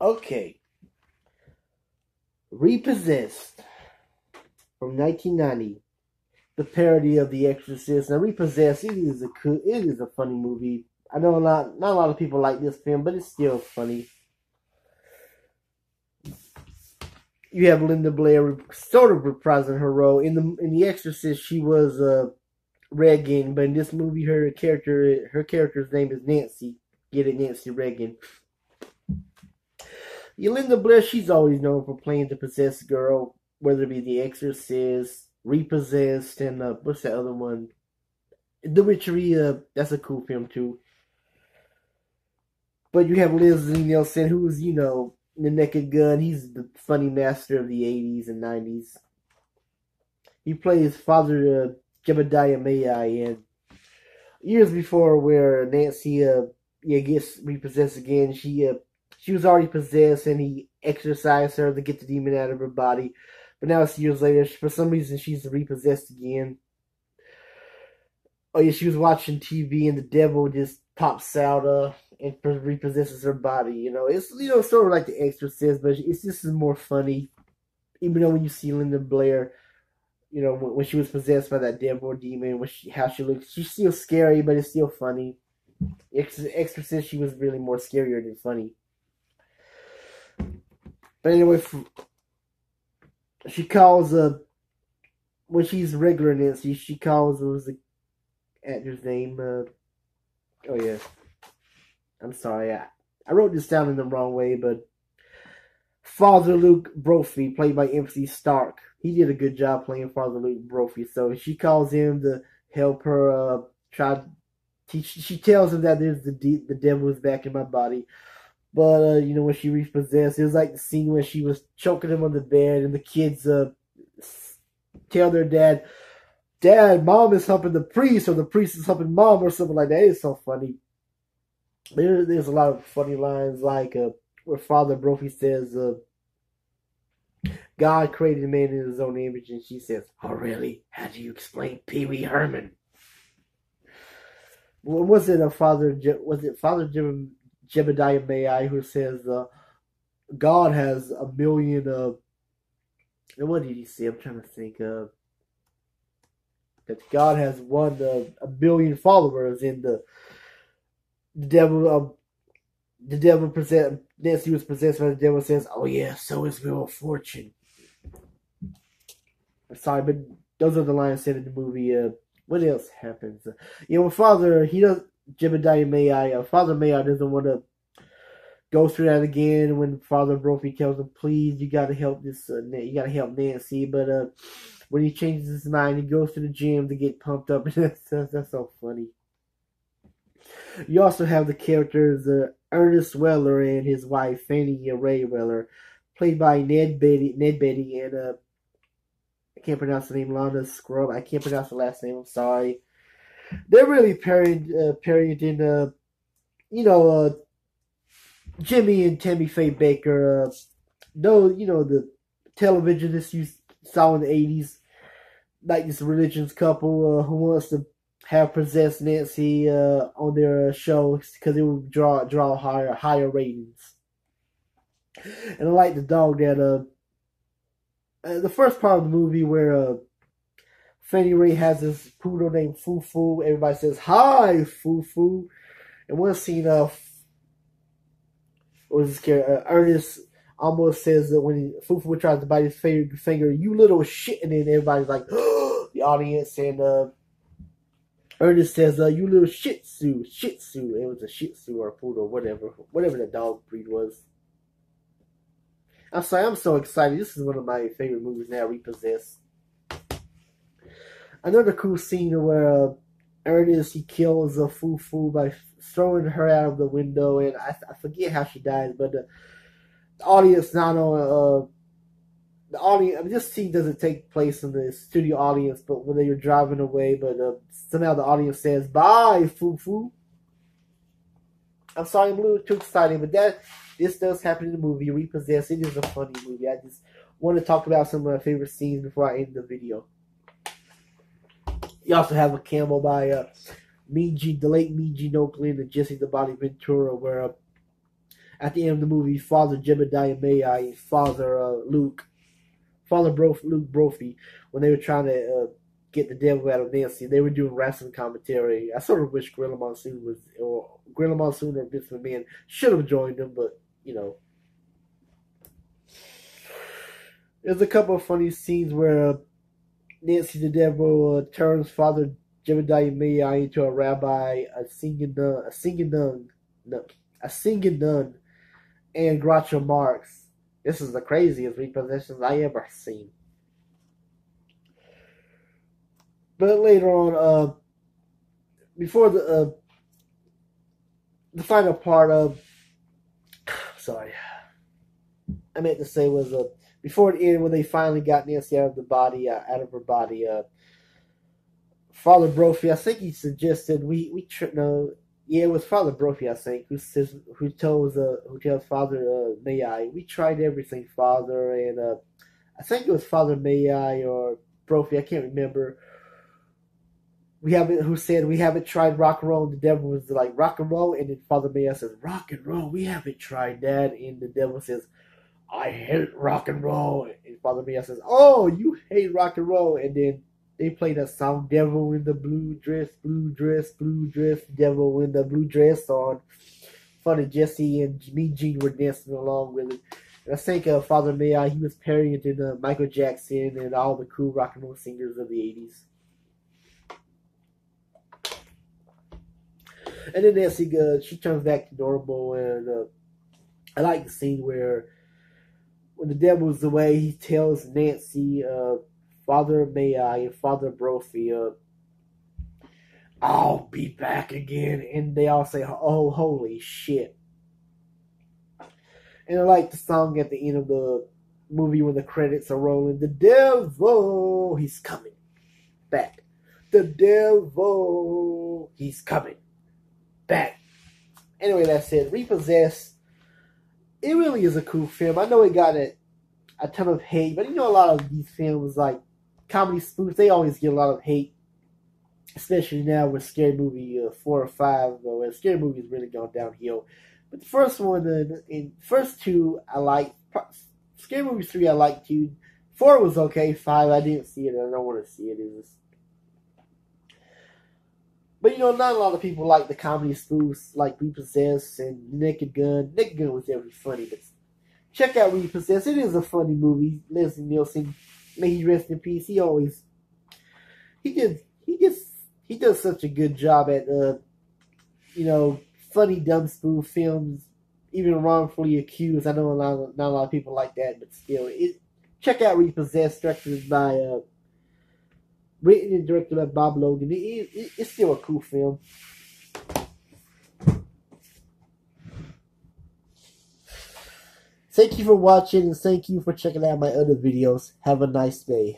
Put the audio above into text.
Okay, Repossessed from 1990, the parody of The Exorcist. Now, Repossessed, it is a funny movie. I know not a lot of people like this film, but it's still funny. You have Linda Blair sort of reprising her role in The Exorcist. She was Regan, but in this movie, her character's name is Nancy. Get it, Nancy Regan. Linda Blair, she's always known for playing the possessed girl, whether it be The Exorcist, Repossessed, and what's that other one? The Witchery. That's a cool film too. But you have Leslie Nielsen, who's the Naked Gun. He's the funny master of the 80s and 90s. He plays Father Jebediah May, and years before, where Nancy gets repossessed again, she was already possessed, and he exorcised her to get the demon out of her body. But now it's years later. For some reason, she's repossessed again. Oh yeah, she was watching TV, and the devil just pops out and repossesses her body. It's sort of like The Exorcist, but it's just more funny. Even though when you see Linda Blair, when she was possessed by that devil or demon, how she looks, she's still scary, but it's still funny. Exorcist, she was really more scarier than funny. But anyway, she calls when she's regular Nancy, she calls, what was the actor's name? Oh yeah, I'm sorry, I wrote this down in the wrong way, but Father Luke Brophy, played by MC Stark, he did a good job playing Father Luke Brophy. So she calls him to help her she tells him that there's the devil is back in my body. But when she repossessed, it was like the scene where she was choking him on the bed, and the kids tell their dad, Mom is helping the priest, or the priest is helping Mom, or something like that. It's so funny. There's a lot of funny lines, like where Father Brophy says, God created man in his own image, and she says, oh really? How do you explain Pee Wee Herman? Well, was it Father Jebediah May, who says God has a million what did he say? I'm trying to think that God has a billion followers, and the devil Nancy was possessed by the devil, says, oh yeah, so is Wheel of Fortune. I'm sorry, but those are the lines said in the movie. What else happens? Father Jebediah May, Father May doesn't want to go through that again. When Father Brophy tells him, please, you got to help you got to help Nancy. But when he changes his mind, he goes to the gym to get pumped up. That's so funny. You also have the characters Ernest Weller and his wife Fannie Ray Weller, played by Ned Beatty, and I can't pronounce the name, Lana Scrub. I can't pronounce the last name. I'm sorry. They're really parodied in Jimmy and Tammy Faye Baker. The televangelists you saw in the 80s, like this religious couple who wants to have possessed Nancy on their show because it would draw higher ratings. And I like the dog that the first part of the movie where Fannie Ray has this poodle named Fufu. Everybody says, hi, Fufu. And one scene Ernest almost says that when Fufu tries to bite his finger, you little shit, and then everybody's like, the audience, and Ernest says, you little shih tzu. It was a shih tzu or a poodle, whatever the dog breed was. I'm sorry, I'm so excited. This is one of my favorite movies now, Repossessed. Another cool scene where Ernest, he kills a Fufu by throwing her out of the window, and I forget how she dies, but the audience this scene doesn't take place in the studio audience, but when they're driving away, but somehow the audience says, bye, Fufu. I'm sorry, I'm a little too excited, but this does happen in the movie, Repossessed. It is a funny movie. I just want to talk about some of my favorite scenes before I end the video. You also have a cameo by the late Mean Gene Oakley and Jesse the Body Ventura, where at the end of the movie, Father Jebediah May and Father Luke Brophy, when they were trying to get the devil out of Nancy, they were doing wrestling commentary. I sort of wish Gorilla Monsoon or Vince McMahon should have joined them, but you know. There's a couple of funny scenes where Nancy the Devil turns Father Jebediah May into a rabbi, a singing nun, and Groucho Marx. This is the craziest repossessions I ever seen. But later on, before the final part of, sorry, I meant to say was before the end when they finally got Nancy out of her body, Father Brophy, I think he suggested it was Father Brophy, I think, who tells Father May we tried everything, Father, and I think it was Father May or Brophy, I can't remember. Who said we haven't tried rock and roll, and the devil was like, rock and roll, and then Father May says, rock and roll, we haven't tried that, and the devil says, I hate rock and roll, and Father May says, oh, you hate rock and roll, and then they play that song, Devil in the Blue Dress, Blue Dress, Blue Dress, Devil in the Blue Dress on. Funny, Jesse and Mean Gene were dancing along with it. And I think Father May, he was parrying it to Michael Jackson and all the cool rock and roll singers of the 80s. And then Nancy, she turns back to normal, and I like the scene where when the devil's away, he tells Nancy, Father May and Father Brophy, I'll be back again, and they all say, oh, holy shit. And I like the song at the end of the movie when the credits are rolling, the devil, he's coming back. The devil, he's coming back. Anyway, that's it. Repossessed. It really is a cool film. I know it got a ton of hate, but you know a lot of these films, like comedy spoofs, they always get a lot of hate, especially now with Scary Movie 4 or 5, where Scary Movie's really gone downhill. But the first one, and first two, I like. Scary Movie 3, I liked too. 4 was okay. 5, I didn't see it. I don't want to see it. But you know, not a lot of people like the comedy spoofs like Repossessed and Naked Gun. Naked Gun was definitely funny, but check out Repossessed. It is a funny movie. Leslie Nielsen, may he rest in peace. He does such a good job at funny dumb spoof films, even Wrongfully Accused. I know not a lot of people like that, but still, check out Repossessed, written and directed by Bob Logan. It's still a cool film. Thank you for watching, and thank you for checking out my other videos. Have a nice day.